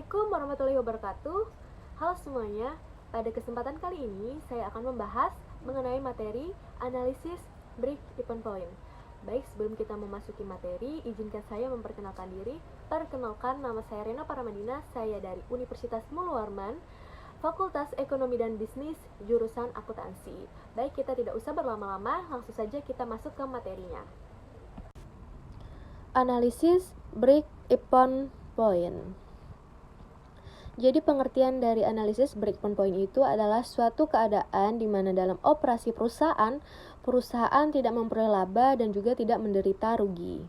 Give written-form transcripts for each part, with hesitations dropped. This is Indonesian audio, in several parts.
Assalamualaikum warahmatullahi wabarakatuh. Halo semuanya, pada kesempatan kali ini saya akan membahas mengenai materi analisis break-even point. Baik, sebelum kita memasuki materi, izinkan saya memperkenalkan diri. Perkenalkan, nama saya Rena Paramadina, saya dari Universitas Mulu Warman, Fakultas Ekonomi dan Bisnis, jurusan akuntansi. Baik, kita tidak usah berlama-lama, langsung saja kita masuk ke materinya. Analisis break-even point. Jadi pengertian dari analisis break-even point itu adalah suatu keadaan di mana dalam operasi perusahaan tidak memperoleh laba dan juga tidak menderita rugi.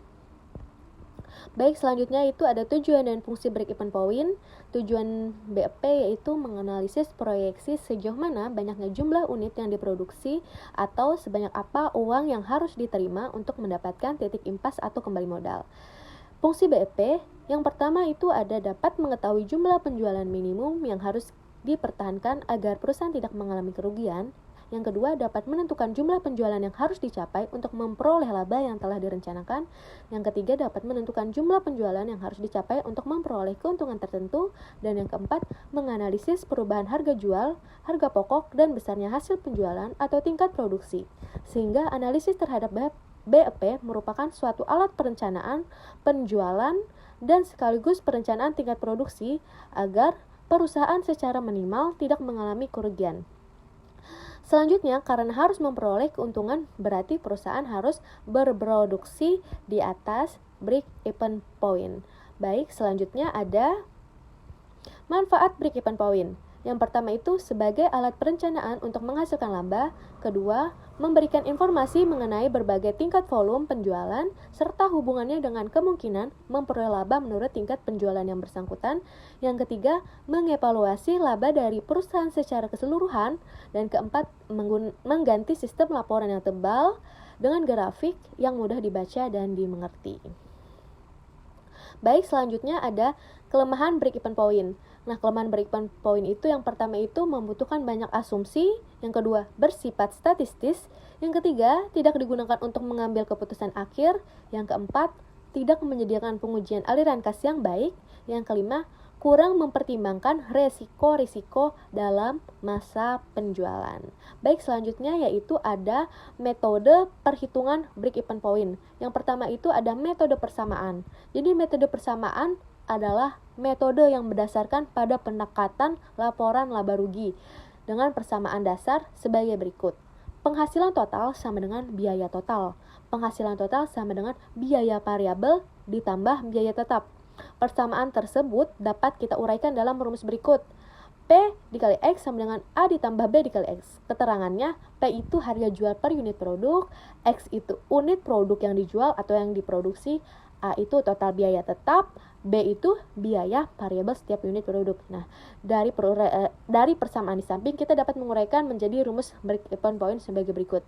Baik, selanjutnya itu ada tujuan dan fungsi break-even point. Tujuan BEP yaitu menganalisis proyeksi sejauh mana banyaknya jumlah unit yang diproduksi atau sebanyak apa uang yang harus diterima untuk mendapatkan titik impas atau kembali modal. Fungsi BEP yang pertama itu ada dapat mengetahui jumlah penjualan minimum yang harus dipertahankan agar perusahaan tidak mengalami kerugian. Yang kedua, dapat menentukan jumlah penjualan yang harus dicapai untuk memperoleh laba yang telah direncanakan. Yang ketiga, dapat menentukan jumlah penjualan yang harus dicapai untuk memperoleh keuntungan tertentu. Dan yang keempat, menganalisis perubahan harga jual, harga pokok, dan besarnya hasil penjualan atau tingkat produksi. Sehingga analisis terhadap BEP merupakan suatu alat perencanaan, penjualan, dan sekaligus perencanaan tingkat produksi agar perusahaan secara minimal tidak mengalami kerugian. Selanjutnya, karena harus memperoleh keuntungan, berarti perusahaan harus berproduksi di atas break-even point. Baik, selanjutnya ada manfaat break-even point. Yang pertama itu sebagai alat perencanaan untuk menghasilkan laba. Kedua, memberikan informasi mengenai berbagai tingkat volume penjualan serta hubungannya dengan kemungkinan memperoleh laba menurut tingkat penjualan yang bersangkutan. Yang ketiga, mengevaluasi laba dari perusahaan secara keseluruhan. Dan keempat, mengganti sistem laporan yang tebal dengan grafik yang mudah dibaca dan dimengerti. Baik, selanjutnya ada kelemahan break-even point. Nah, kelemahan break-even point itu yang pertama itu membutuhkan banyak asumsi, yang kedua bersifat statistis, yang ketiga tidak digunakan untuk mengambil keputusan akhir, yang keempat tidak menyediakan pengujian aliran kas yang baik, yang kelima kurang mempertimbangkan resiko-risiko dalam masa penjualan. Baik, selanjutnya yaitu ada metode perhitungan break-even point. Yang pertama itu ada metode persamaan. Jadi metode persamaan adalah metode yang berdasarkan pada pendekatan laporan laba rugi dengan persamaan dasar sebagai berikut. Penghasilan total sama dengan biaya total. Penghasilan total sama dengan biaya variabel ditambah biaya tetap. Persamaan tersebut dapat kita uraikan dalam rumus berikut. P dikali X sama dengan A ditambah B dikali X. Keterangannya, P itu harga jual per unit produk, X itu unit produk yang dijual atau yang diproduksi, A itu total biaya tetap, B itu biaya variabel setiap unit produk. Nah, dari persamaan di samping kita dapat menguraikan menjadi rumus break-even point sebagai berikut.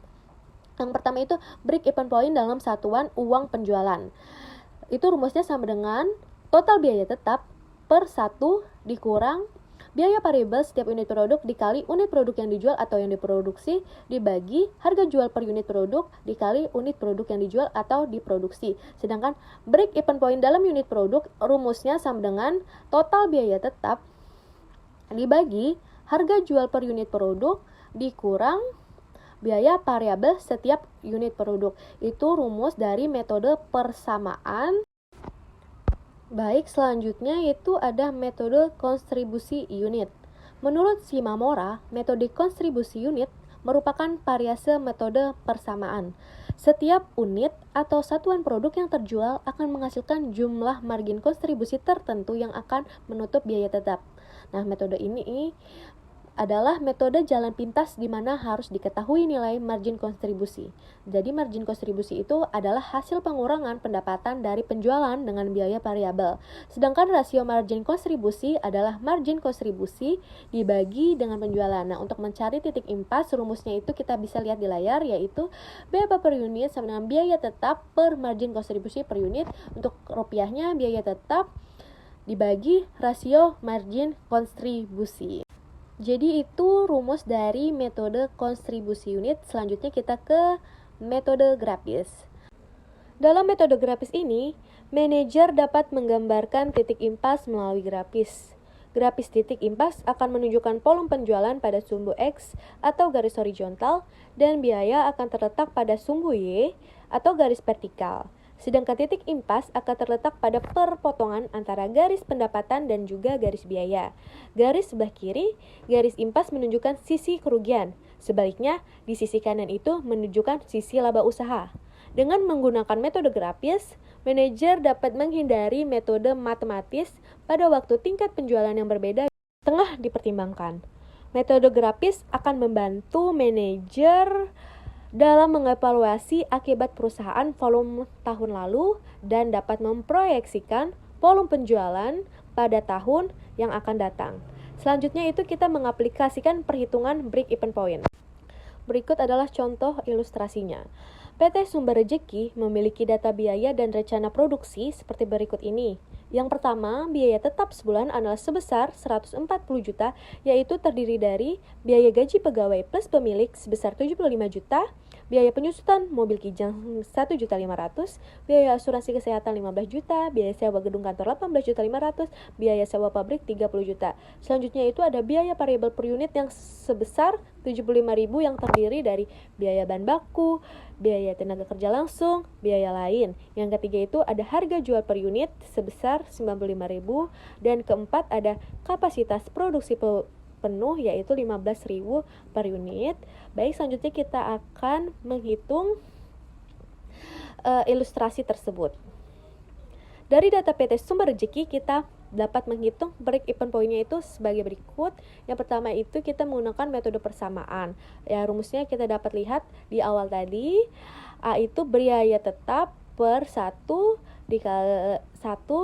Yang pertama itu break-even point dalam satuan uang penjualan. Itu rumusnya sama dengan total biaya tetap per 1 dikurang biaya variabel setiap unit produk dikali unit produk yang dijual atau yang diproduksi dibagi harga jual per unit produk dikali unit produk yang dijual atau diproduksi. Sedangkan break-even point dalam unit produk rumusnya sama dengan total biaya tetap dibagi harga jual per unit produk dikurang biaya variabel setiap unit produk. Itu rumus dari metode persamaan. Baik, selanjutnya itu ada metode konstribusi unit. Menurut Shimamura, metode konstribusi unit merupakan variase metode persamaan. Setiap unit atau satuan produk yang terjual akan menghasilkan jumlah margin kontribusi tertentu yang akan menutup biaya tetap. Nah, metode ini adalah metode jalan pintas di mana harus diketahui nilai margin kontribusi. Jadi margin kontribusi itu adalah hasil pengurangan pendapatan dari penjualan dengan biaya variabel. Sedangkan rasio margin kontribusi adalah margin kontribusi dibagi dengan penjualan. Nah, untuk mencari titik impas rumusnya itu kita bisa lihat di layar, yaitu BEP per unit sama dengan biaya tetap per margin kontribusi per unit. Untuk rupiahnya biaya tetap dibagi rasio margin kontribusi. Jadi itu rumus dari metode kontribusi unit. Selanjutnya kita ke metode grafis. Dalam metode grafis ini, manajer dapat menggambarkan titik impas melalui grafis. Grafis titik impas akan menunjukkan volume penjualan pada sumbu X atau garis horizontal dan biaya akan terletak pada sumbu Y atau garis vertikal. Sedangkan titik impas akan terletak pada perpotongan antara garis pendapatan dan juga garis biaya. Garis sebelah kiri, garis impas menunjukkan sisi kerugian. Sebaliknya, di sisi kanan itu menunjukkan sisi laba usaha. Dengan menggunakan metode grafis, manajer dapat menghindari metode matematis pada waktu tingkat penjualan yang berbeda tengah dipertimbangkan. Metode grafis akan membantu manajer dalam mengevaluasi akibat perusahaan volume tahun lalu dan dapat memproyeksikan volume penjualan pada tahun yang akan datang. Selanjutnya itu kita mengaplikasikan perhitungan break-even point. Berikut adalah contoh ilustrasinya. PT Sumber Rejeki memiliki data biaya dan rencana produksi seperti berikut ini. Yang pertama, biaya tetap sebulan adalah sebesar 140 juta, yaitu terdiri dari biaya gaji pegawai plus pemilik sebesar 75 juta, biaya penyusutan mobil kijang 1.500.000, biaya asuransi kesehatan 15 juta, biaya sewa gedung kantor 18.500.000, biaya sewa pabrik 30 juta. Selanjutnya itu ada biaya variabel per unit yang sebesar 75.000 yang terdiri dari biaya bahan baku, biaya tenaga kerja langsung, biaya lain. Yang ketiga itu ada harga jual per unit sebesar 95.000 dan keempat ada kapasitas produksi penuh yaitu 15.000 per unit. Baik, selanjutnya kita akan menghitung ilustrasi tersebut. Dari data PT Sumber Rejeki kita dapat menghitung break-even point-nya itu sebagai berikut. Yang pertama itu kita menggunakan metode persamaan. Ya, rumusnya kita dapat lihat di awal tadi. A itu biaya tetap per 1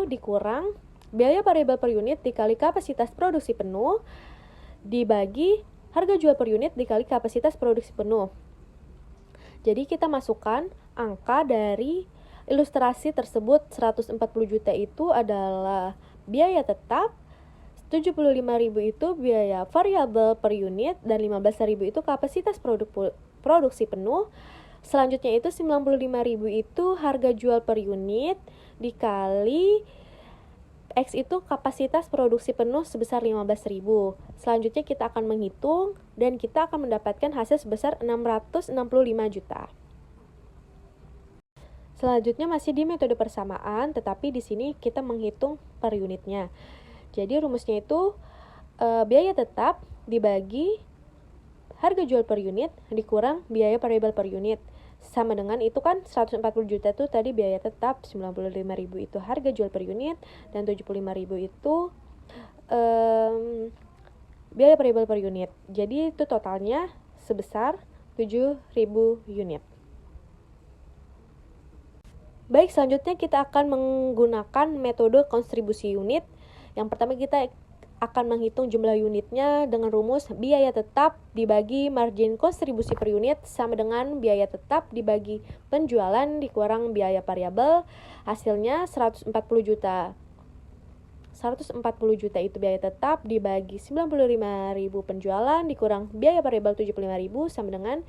dikurang biaya variabel per unit dikali kapasitas produksi penuh dibagi harga jual per unit dikali kapasitas produksi penuh. Jadi kita masukkan angka dari ilustrasi tersebut. 140 juta itu adalah biaya tetap, 75.000 itu biaya variabel per unit, dan 15.000 itu kapasitas produksi penuh. Selanjutnya itu 95.000 itu harga jual per unit dikali X itu kapasitas produksi penuh sebesar 15.000. Selanjutnya kita akan menghitung dan kita akan mendapatkan hasil sebesar 665 juta. Selanjutnya masih di metode persamaan, tetapi di sini kita menghitung per unitnya. Jadi rumusnya itu biaya tetap dibagi harga jual per unit dikurang biaya variabel per unit. Sama dengan itu kan 140 juta itu tadi biaya tetap, 95.000 itu harga jual per unit, dan 75.000 itu biaya variabel per unit. Jadi itu totalnya sebesar 7.000 unit. Baik, selanjutnya kita akan menggunakan metode konstribusi unit. Yang pertama kita akan menghitung jumlah unitnya dengan rumus biaya tetap dibagi margin kontribusi per unit sama dengan biaya tetap dibagi penjualan dikurang biaya variabel. Hasilnya 140 juta. 140 juta itu biaya tetap dibagi 95.000 penjualan dikurang biaya variabel 75.000 sama dengan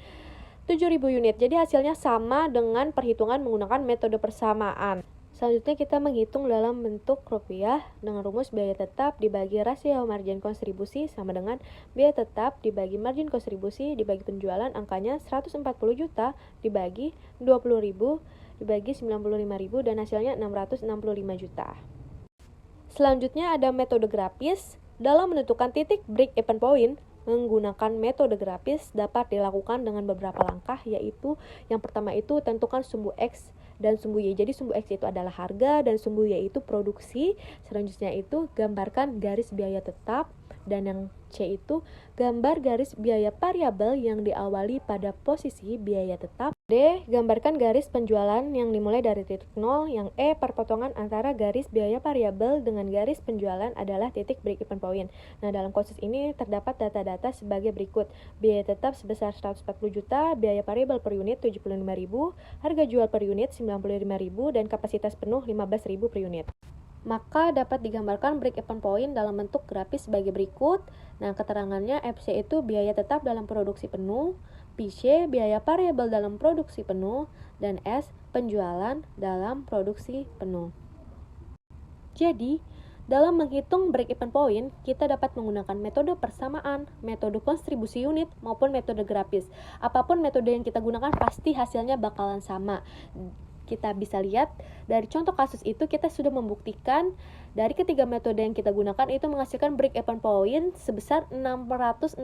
7.000 unit. Jadi hasilnya sama dengan perhitungan menggunakan metode persamaan. Selanjutnya kita menghitung dalam bentuk rupiah dengan rumus biaya tetap dibagi rasio margin kontribusi sama dengan biaya tetap dibagi margin kontribusi dibagi penjualan, angkanya 140 juta dibagi 20.000 dibagi 95.000 dan hasilnya 665 juta. Selanjutnya ada metode grafis. Dalam menentukan titik break-even point, menggunakan metode grafis dapat dilakukan dengan beberapa langkah, yaitu yang pertama itu tentukan sumbu X dan sumbu Y. Jadi sumbu X itu adalah harga dan sumbu Y itu produksi. Selanjutnya itu gambarkan garis biaya tetap, dan yang C itu gambar garis biaya variabel yang diawali pada posisi biaya tetap. D. Gambarkan garis penjualan yang dimulai dari titik 0. Yang E. Perpotongan antara garis biaya variabel dengan garis penjualan adalah titik break-even point. Nah, dalam kasus ini terdapat data-data sebagai berikut. Biaya tetap sebesar 140 juta, biaya variabel per unit 75.000, harga jual per unit 95.000, dan kapasitas penuh 15.000 per unit. Maka dapat digambarkan break-even point dalam bentuk grafis sebagai berikut. Nah, keterangannya FC itu biaya tetap dalam produksi penuh, PC biaya variabel dalam produksi penuh, dan S penjualan dalam produksi penuh. Jadi, Dalam menghitung break-even point, kita dapat menggunakan metode persamaan, metode konstribusi unit, maupun metode grafis. Apapun metode yang kita gunakan, pasti hasilnya bakalan sama. Kita bisa lihat dari contoh kasus itu, kita sudah membuktikan dari ketiga metode yang kita gunakan itu menghasilkan break-even point sebesar 665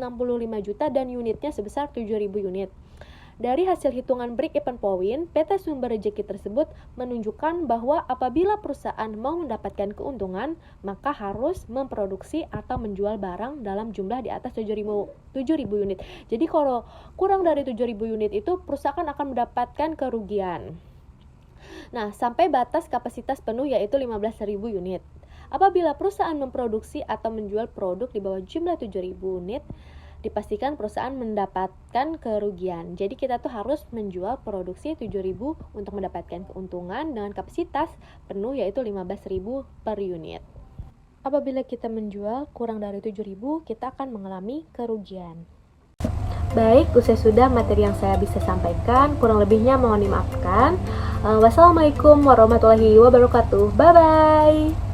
juta dan unitnya sebesar 7.000 unit. Dari hasil hitungan break-even point, peta sumber rejeki tersebut menunjukkan bahwa apabila perusahaan mau mendapatkan keuntungan, maka harus memproduksi atau menjual barang dalam jumlah di atas 7.000 unit. Jadi kalau kurang dari 7.000 unit itu, perusahaan akan mendapatkan kerugian. Nah, sampai batas kapasitas penuh yaitu 15.000 unit. Apabila perusahaan memproduksi atau menjual produk di bawah jumlah 7.000 unit, dipastikan perusahaan mendapatkan kerugian. Jadi kita tuh harus menjual produksi 7.000 untuk mendapatkan keuntungan dengan kapasitas penuh yaitu 15.000 per unit. Apabila kita menjual kurang dari 7.000, kita akan mengalami kerugian. Baik, usai sudah materi yang saya bisa sampaikan. Kurang lebihnya mohon dimaafkan. Wassalamualaikum warahmatullahi wabarakatuh. Bye-bye.